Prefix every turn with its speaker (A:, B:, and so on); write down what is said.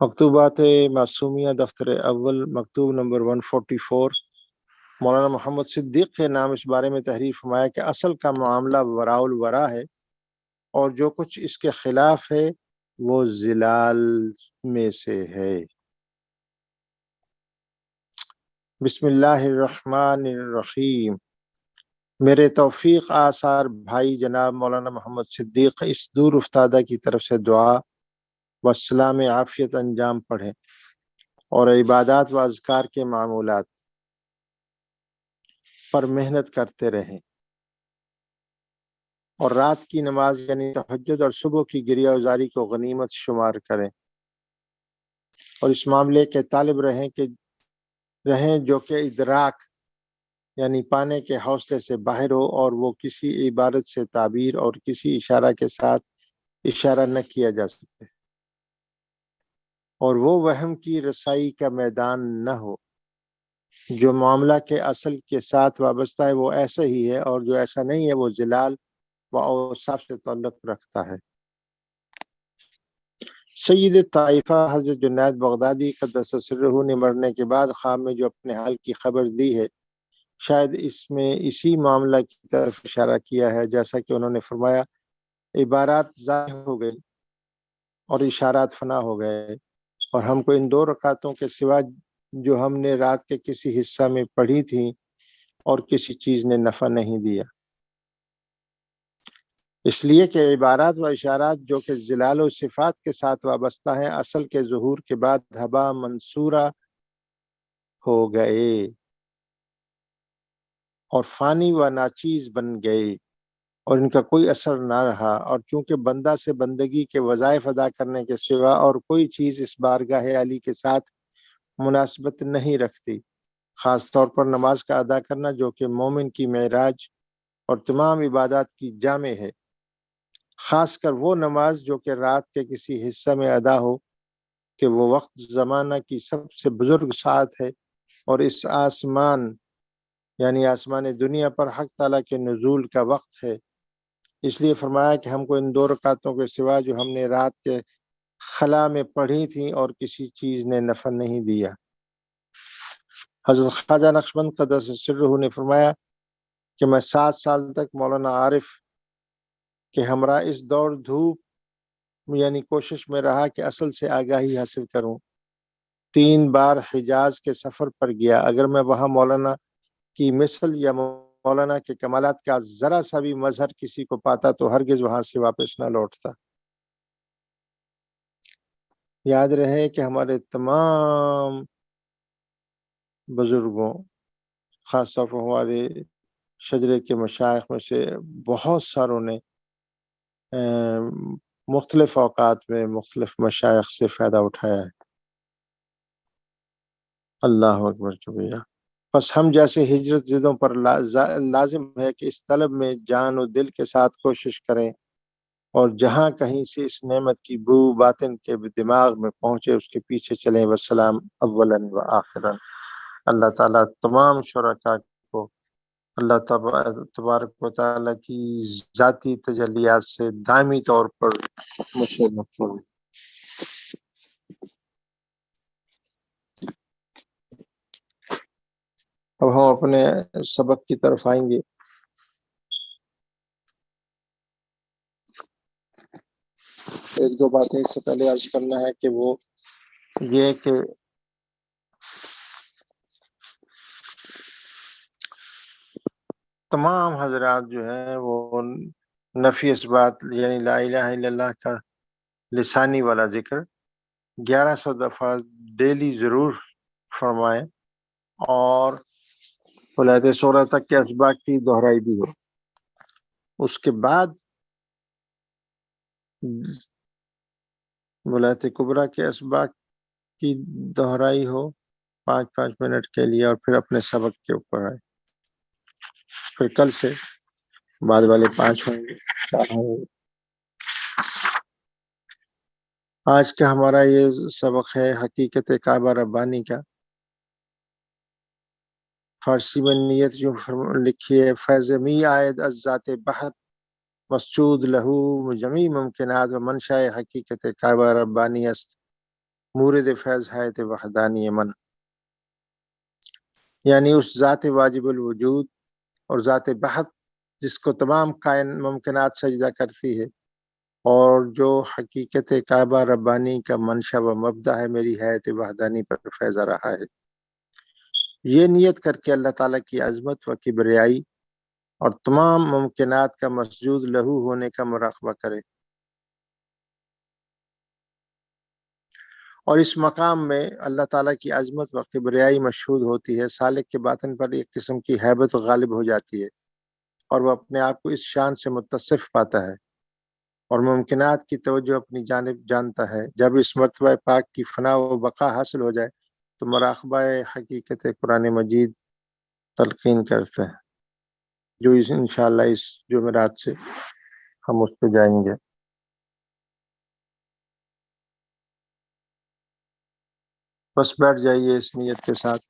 A: مکتوبات معصومیہ دفتر اول مکتوب نمبر 144 مولانا محمد صدیق کے نام اس بارے میں تحریر فرمایا کہ اصل کا معاملہ وراء الورا ہے اور جو کچھ اس کے خلاف ہے وہ ظلال میں سے ہے۔ بسم اللہ الرحمن الرحیم۔ میرے توفیق آثار بھائی جناب مولانا محمد صدیق اس دور افتادہ کی طرف سے دعا و سلام عافیت انجام پڑھیں اور عبادات و اذکار کے معمولات پر محنت کرتے رہیں اور رات کی نماز یعنی تہجد اور صبح کی گریہ ازاری کو غنیمت شمار کریں اور اس معاملے کے طالب رہیں جو کہ ادراک یعنی پانے کے حوصلے سے باہر ہو اور وہ کسی عبارت سے تعبیر اور کسی اشارہ کے ساتھ اشارہ نہ کیا جا سکے اور وہ وہم کی رسائی کا میدان نہ ہو۔ جو معاملہ کے اصل کے ساتھ وابستہ ہے وہ ایسا ہی ہے اور جو ایسا نہیں ہے وہ ظلال و اوصاف سے تعلق رکھتا ہے۔ سید طائفہ حضرت جنید بغدادی قدس سرہ نے مرنے کے بعد خواب میں جو اپنے حال کی خبر دی ہے شاید اس میں اسی معاملہ کی طرف اشارہ کیا ہے، جیسا کہ انہوں نے فرمایا عبارات ظاہر ہو گئی اور اشارات فنا ہو گئے اور ہم کو ان 2 رکعتوں کے سوا جو ہم نے رات کے کسی حصہ میں پڑھی تھیں اور کسی چیز نے نفع نہیں دیا، اس لیے کہ عبارات و اشارات جو کہ ظلال و صفات کے ساتھ وابستہ ہیں اصل کے ظہور کے بعد ہبا منصورہ ہو گئے اور فانی و ناچیز بن گئے اور ان کا کوئی اثر نہ رہا، اور چونکہ بندہ سے بندگی کے وظائف ادا کرنے کے سوا اور کوئی چیز اس بارگاہ علی کے ساتھ مناسبت نہیں رکھتی، خاص طور پر نماز کا ادا کرنا جو کہ مومن کی معراج اور تمام عبادات کی جامع ہے، خاص کر وہ نماز جو کہ رات کے کسی حصہ میں ادا ہو کہ وہ وقت زمانہ کی سب سے بزرگ ساعت ہے اور اس آسمان یعنی آسمان دنیا پر حق تعالیٰ کے نزول کا وقت ہے۔ اس لیے فرمایا کہ ہم کو ان 2 رکعتوں کے سوا جو ہم نے رات کے خلا میں پڑھی تھیں اور کسی چیز نے نفع نہیں دیا۔ حضرت خواجہ نقشبند قدس سرہ نے فرمایا کہ میں 7 سال تک مولانا عارف کے ہمراہ اس دوڑ دھوپ یعنی کوشش میں رہا کہ اصل سے آگاہی حاصل کروں۔ 3 بار حجاز کے سفر پر گیا، اگر میں وہاں مولانا کی مثل یا مولانا کے کمالات کا ذرا سا بھی مظہر کسی کو پاتا تو ہرگز وہاں سے واپس نہ لوٹتا۔ یاد رہے کہ ہمارے تمام بزرگوں خاص طور پر ہمارے شجرے کے مشائخ میں سے بہت ساروں نے مختلف اوقات میں مختلف مشائخ سے فائدہ اٹھایا ہے۔ اللہ اکبر کبیرہ۔ بس ہم جیسے ہجرت زدوں پر لازم ہے کہ اس طلب میں جان و دل کے ساتھ کوشش کریں اور جہاں کہیں سے اس نعمت کی بو باطن کے دماغ میں پہنچے اس کے پیچھے چلیں۔ والسلام اولا و آخرا۔ اللہ تعالیٰ تمام شرکاء کو اللہ تبارک و تعالیٰ کی ذاتی تجلیات سے دائمی طور پر مشرف کرے۔ اب ہم اپنے سبق کی طرف آئیں گے۔ ایک 2 باتیں اس سے پہلے عرض کرنا ہے کہ وہ یہ کہ تمام حضرات جو ہیں وہ نفی اثبات یعنی لا الہ الا اللہ کا لسانی والا ذکر 1100 دفعہ ڈیلی ضرور فرمائیں اور ولایت شورا تک کے اسباق کی دہرائی بھی ہو۔ اس کے بعد ولایت کبریٰ کے اسباق کی دہرائی ہو 5 منٹ کے لیے اور پھر اپنے سبق کے اوپر آئے۔ پھر کل سے بعد والے 5 ہوں گے 4 ہوں گے۔ آج کا ہمارا یہ سبق ہے حقیقت کعبہ ربانی کا۔ فارسی میں نیت جو لکھی ہے فیض می آید از ذات بحت مسجود لہو جمی ممکنات و منشاء حقیقت کعبہ ربانی است مورد فیض حیات وحدانی من، یعنی اس ذات واجب الوجود اور ذات بحت جس کو تمام ممکنات سجدہ کرتی ہے، اور جو حقیقت کعبہ ربانی کا منشا و مبدا ہے، میری حیات وحدانی پر فیض آ رہا ہے۔ یہ نیت کر کے اللہ تعالیٰ کی عظمت و کبریائی اور تمام ممکنات کا مسجود لہو ہونے کا مراقبہ کرے، اور اس مقام میں اللہ تعالیٰ کی عظمت و کبریائی مشہود ہوتی ہے، سالک کے باطن پر ایک قسم کی ہیبت غالب ہو جاتی ہے، اور وہ اپنے آپ کو اس شان سے متصف پاتا ہے اور ممکنات کی توجہ اپنی جانب جانتا ہے۔ جب اس مرتبہ پاک کی فنا و بقا حاصل ہو جائے تو مراقبہ حقیقت قرآن مجید تلقین کرتے ہیں، جو انشاءاللہ اس جمعرات سے ہم اس پہ جائیں گے۔ بس بیٹھ جائیے اس نیت کے ساتھ۔